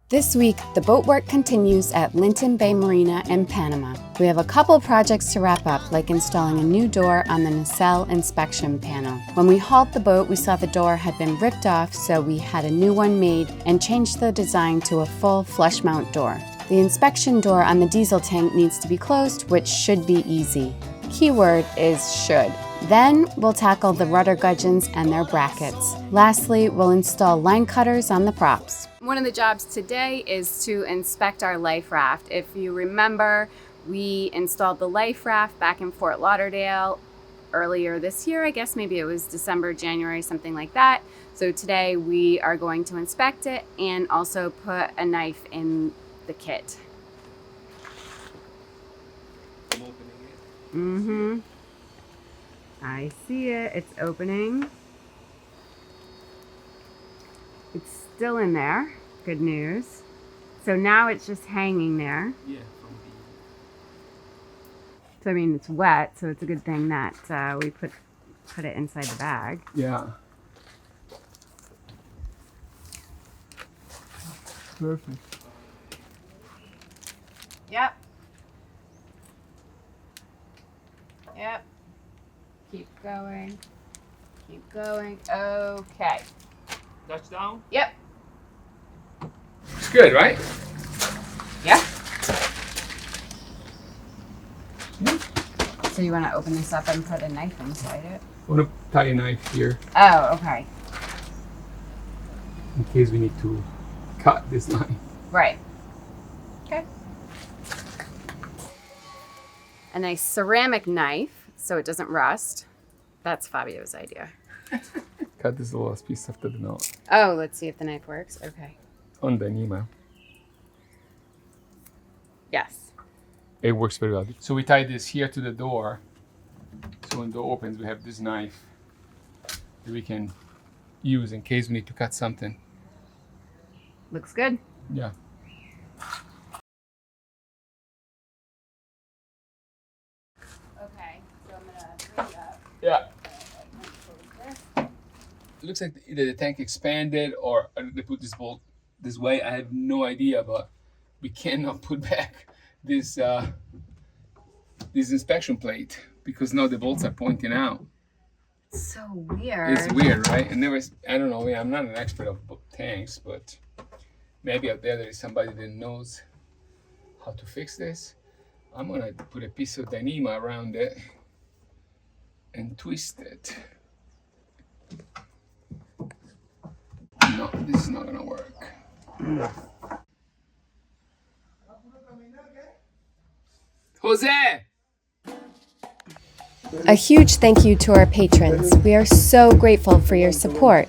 This week, the boat work continues at Linton Bay Marina in Panama. We have a couple projects to wrap up, like installing a new door on the nacelle inspection panel. When we hauled the boat, we saw the door had been ripped off, so we had a new one made and changed the design to a full flush mount door. The inspection door on the diesel tank needs to be closed, which should be easy. Keyword is should. Then we'll tackle the rudder gudgeons and their brackets. Lastly, we'll install line cutters on the props. One of the jobs today is to inspect our life raft. If you remember, we installed the life raft back in Fort Lauderdale earlier this year. I guess maybe it was December, January, something like that. So today we are going to inspect it and also put a knife in the kit. I'm opening it. Mm-hmm. I see it. It's opening. It's still in there. Good news. So now it's just hanging there. Yeah, So I mean, it's wet, so it's a good thing that we put it inside the bag. yeah. Perfect. Yep. Yep. Keep going. Keep going. Okay. Touchdown? Yep. It's good, right? Yeah. So you want to open this up and put a knife inside it? I want to tie a knife here Oh, okay. in case we need to cut this line. Right. Okay. A nice ceramic knife so it doesn't rust. That's Fabio's idea. Cut this little piece after the knot Oh, let's see if the knife works. Okay. on the email. Yes. It works very well. So we tie this here to the door. So when the door opens, we have this knife that we can use in case we need to cut something. Looks good. Yeah. Okay. So I'm going to bring it up. Yeah. It looks like either the tank expanded or they put this bolt this way. I have no idea, but we cannot put back this this inspection plate because now the bolts are pointing out. So weird. It's weird, right? I don't know. I'm not an expert of tanks, but maybe out there is somebody that knows how to fix this. I'm gonna put a piece of Dyneema around it and twist it. No, this is not gonna work. Jose! A huge thank you to our patrons. We are so grateful for your support.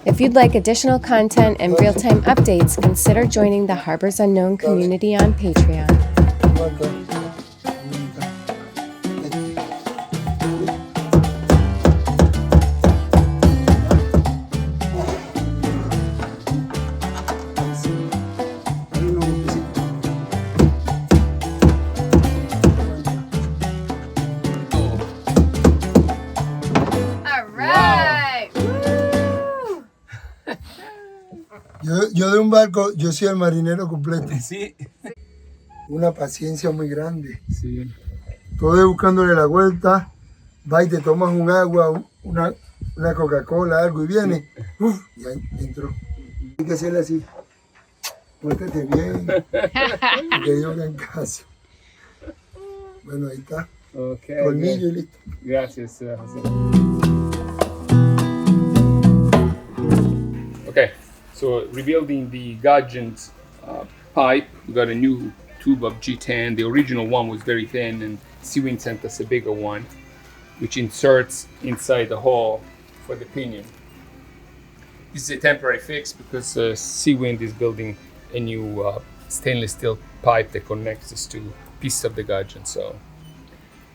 If you'd like additional content and real-time updates, consider joining the Harbors Unknown community on Patreon. Yo de un barco, yo soy el marinero completo. Sí. Una paciencia muy grande. Sí. Todo es buscándole la vuelta. Va y te tomas un agua, una Coca-Cola, algo, y viene. Uf, ya entró. Hay que hacerle así. Pórtate bien. Que Dios haga caso. Bueno, ahí está. Okay. Colmillo y listo. Gracias, Jose. Okay, so rebuilding the gudgeon's pipe, we got a new tube of G10. The original one was very thin, and Seawind sent us a bigger one, which inserts inside the hole for the pinion. This is a temporary fix because Seawind is building a new stainless steel pipe that connects us to pieces of the gudgeon. So,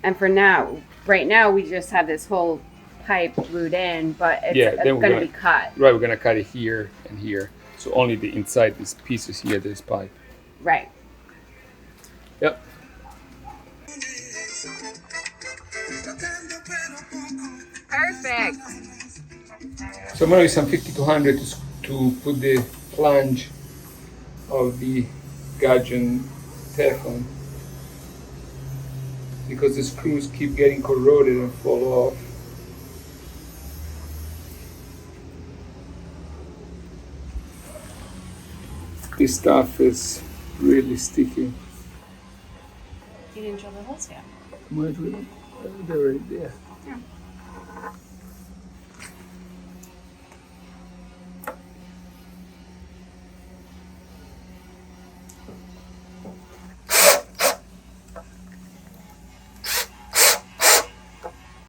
And for now, right now, we just have this whole pipe glued in, but it's then going to be cut. Right, we're gonna cut it here and here. So only the inside, these pieces here, this pipe. Right. Yep. Perfect. So I'm gonna use some 50 to 100 to put the flange of the gudgeon Teflon because the screws keep getting corroded and fall off. This stuff is really sticky. You didn't drill the holes yet. They're right there. Yeah.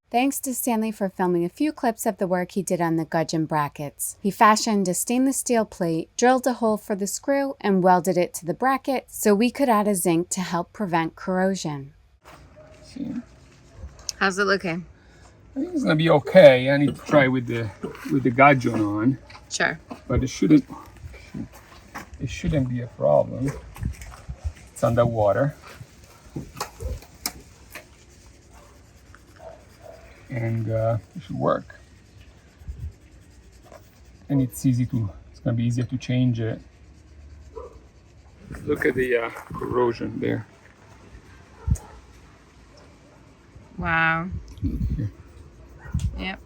Thanks to Stanley for filming a few clips of the work he did on the gudgeon brackets. He fashioned a stainless steel plate, drilled a hole for the screw, and welded it to the bracket so we could add a zinc to help prevent corrosion. See? How's it looking? I think it's gonna be okay. I need to try with the gudgeon on, Sure. but it shouldn't be a problem. It's underwater. And it should work. And it's gonna be easier to change it. Look at the corrosion there. Wow. Here. Yep.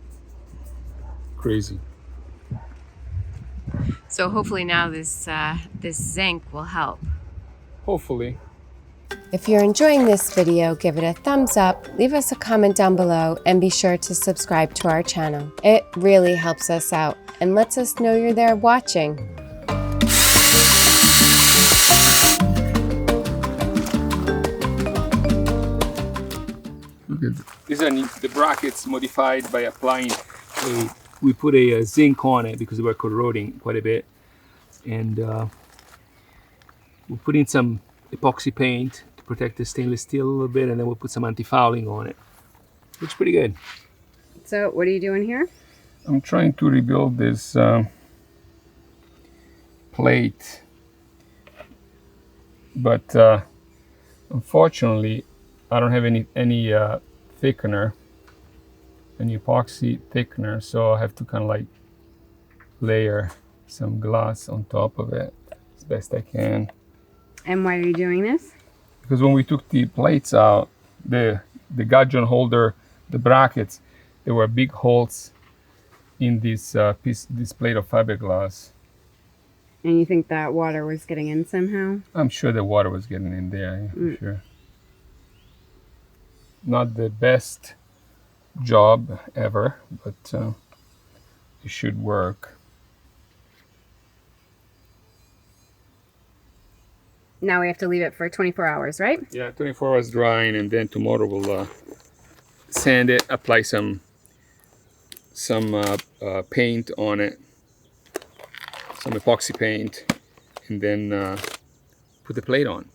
Crazy. So hopefully now this zinc will help. Hopefully. If you're enjoying this video, give it a thumbs up, leave us a comment down below, and be sure to subscribe to our channel. It really helps us out and lets us know you're there watching. Look at these are the brackets modified by applying we put a zinc on it because they were corroding quite a bit, and we put in some epoxy paint to protect the stainless steel a little bit, and then we'll put some anti-fouling on it. Looks pretty good. So what are you doing here? I'm trying to rebuild this plate, but unfortunately I don't have any thickener, any epoxy thickener, so I have to kind of like layer some glass on top of it as best I can. And why are you doing this? Because when we took the plates out, the gudgeon holder, the brackets, there were big holes in this plate of fiberglass. And you think that water was getting in somehow? I'm sure the water was getting in there, yeah, for sure. Not the best job ever, but it should work. Now we have to leave it for 24 hours, right? Yeah, 24 hours drying, and then tomorrow we'll sand it, apply some paint on it, some epoxy paint, and then put the plate on.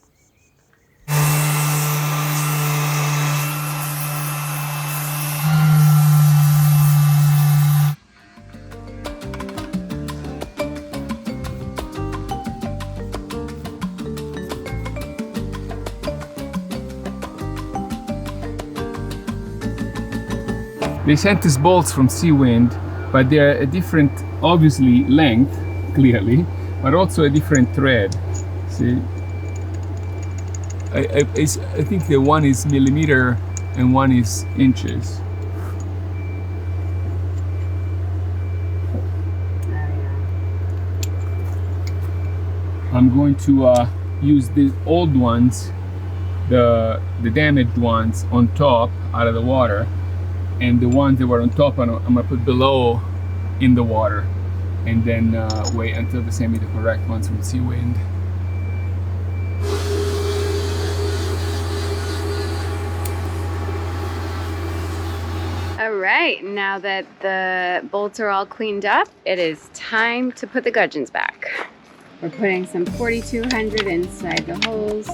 They sent us bolts from Seawind, but they're a different, obviously, length, clearly, but also a different thread. See, I think the one is millimeter and one is inches. I'm going to use the old ones, the damaged ones, on top out of the water, and the ones that were on top I'm gonna put below in the water, and then wait until they send me the correct ones from Seawind. All right, now that the bolts are all cleaned up, it is time to put the gudgeons back. We're putting some 4200 inside the holes.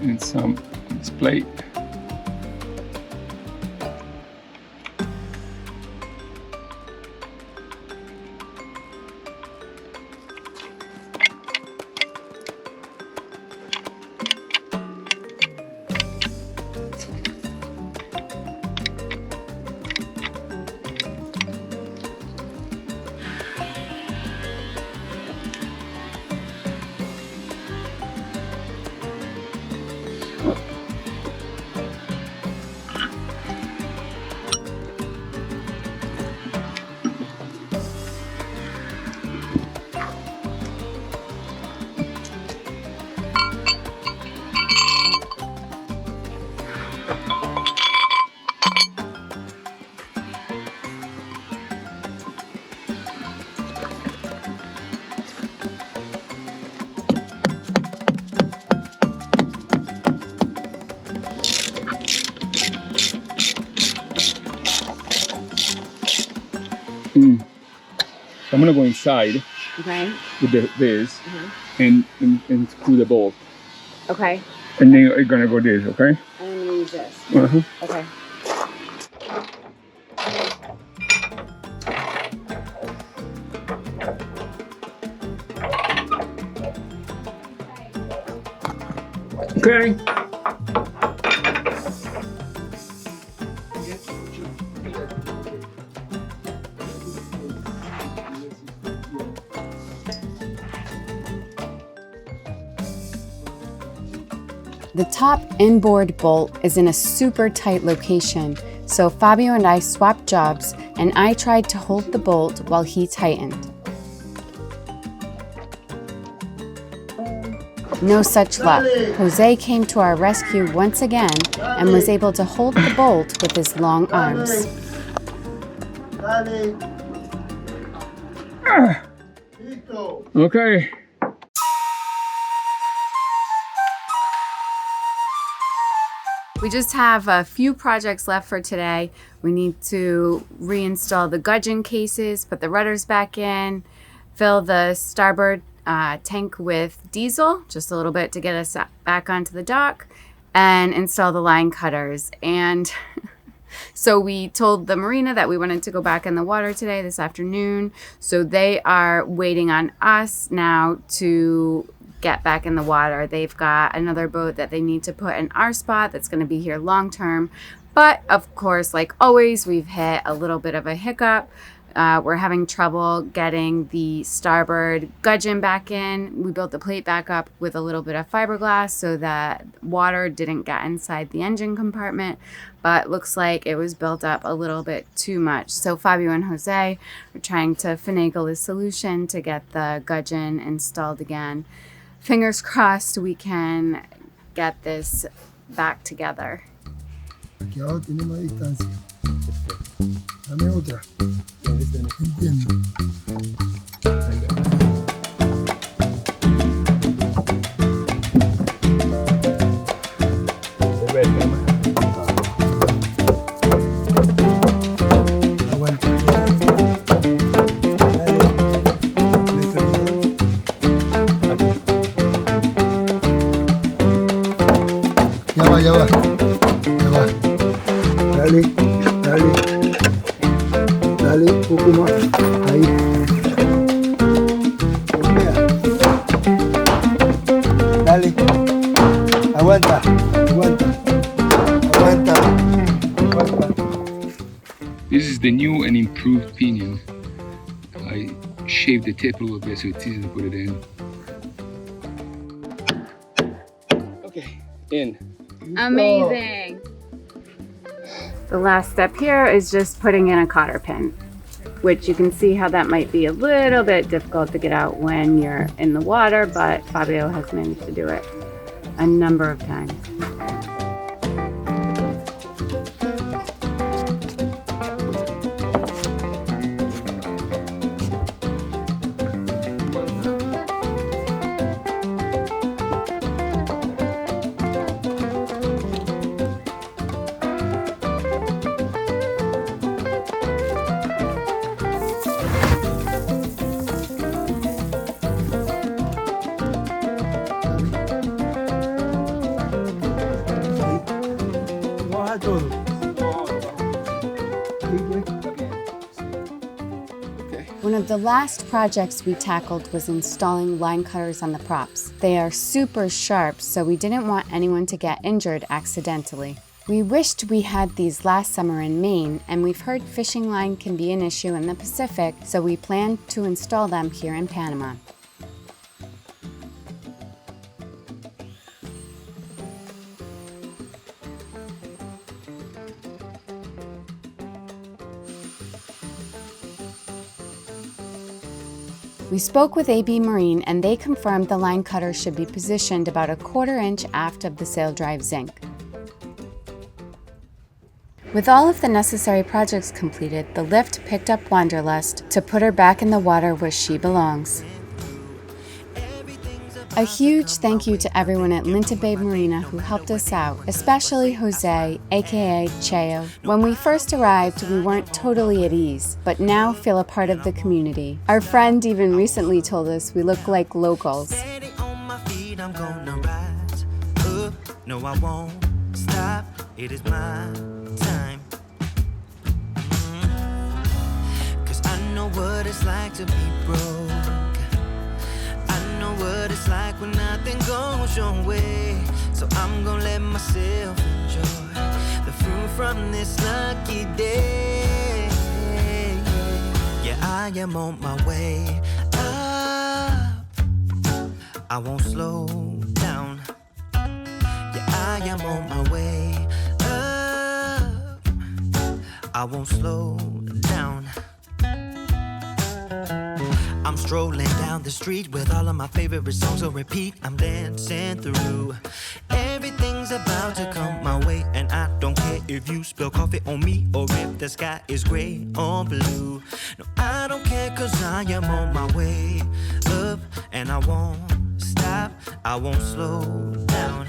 And some this plate. I'm gonna go inside Okay. with this and screw the bolt. Okay. And then you're gonna go this, okay? And I'm gonna use this. Okay. Okay. The top inboard bolt is in a super tight location, so Fabio and I swapped jobs and I tried to hold the bolt while he tightened. No such luck. Jose came to our rescue once again and was able to hold the bolt with his long arms. Okay. We just have a few projects left for today. We need to reinstall the gudgeon cases, put the rudders back in, fill the starboard tank with diesel, just a little bit to get us back onto the dock, and install the line cutters. And so we told the marina that we wanted to go back in the water today, this afternoon. So they are waiting on us now to get back in the water. They've got another boat that they need to put in our spot that's going to be here long term. But of course, like always, we've hit a little bit of a hiccup. We're having trouble getting the starboard gudgeon back in. We built the plate back up with a little bit of fiberglass so that water didn't get inside the engine compartment, but looks like it was built up a little bit too much. So Fabio and Jose are trying to finagle a solution to get the gudgeon installed again. Fingers crossed we can get this back together. Aquí abajo tiene más distancia. Dame otra. Entiendo. Aguanta. Ya va. Dale, un poco más. Ahí. Dale. Aguanta. This is the new and improved pinion. I shaved the tip a little bit so it's easy to put it in. Okay, in. Amazing. The last step here is just putting in a cotter pin, which you can see how that might be a little bit difficult to get out when you're in the water, but Fabio has managed to do it a number of times. One of the last projects we tackled was installing line cutters on the props. They are super sharp, so we didn't want anyone to get injured accidentally. We wished we had these last summer in Maine, and we've heard fishing line can be an issue in the Pacific, so we plan to install them here in Panama. We spoke with AB Marine and they confirmed the line cutter should be positioned about a 1/4 inch aft of the sail drive zinc. With all of the necessary projects completed, the lift picked up Wanderlust to put her back in the water where she belongs. A huge thank you to everyone at Linton Bay Marina who helped us out, especially Jose, aka Cheo. When we first arrived, we weren't totally at ease, but now feel a part of the community. Our friend even recently told us we look like locals. Steady on my feet, I'm gonna rise up. No, I won't stop. It is my time. 'Cause I know what it's like to be broke. I know what it's like when nothing goes your way. So I'm gonna let myself enjoy the fruit from this lucky day. Yeah, I am on my way up. I won't slow down. Yeah, I am on my way up. I won't slow down. I'm strolling down the street with all of my favorite songs on repeat. I'm dancing through. Everything's about to come my way, and I don't care if you spill coffee on me or if the sky is gray or blue. No, I don't care, 'cause I am on my way up, and I won't stop. I won't slow down.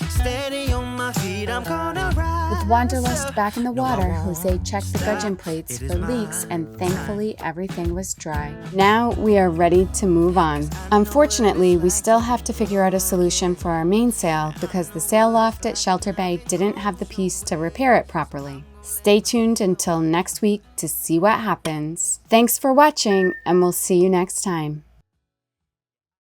Steady on my feet, I'm gonna rise. With Wanderlust back in the water, Jose checked the gudgeon plates for leaks, and thankfully everything was dry. Now we are ready to move on. Unfortunately, we still have to figure out a solution for our mainsail because the sail loft at Shelter Bay didn't have the piece to repair it properly. Stay tuned until next week to see what happens. Thanks for watching, and we'll see you next time.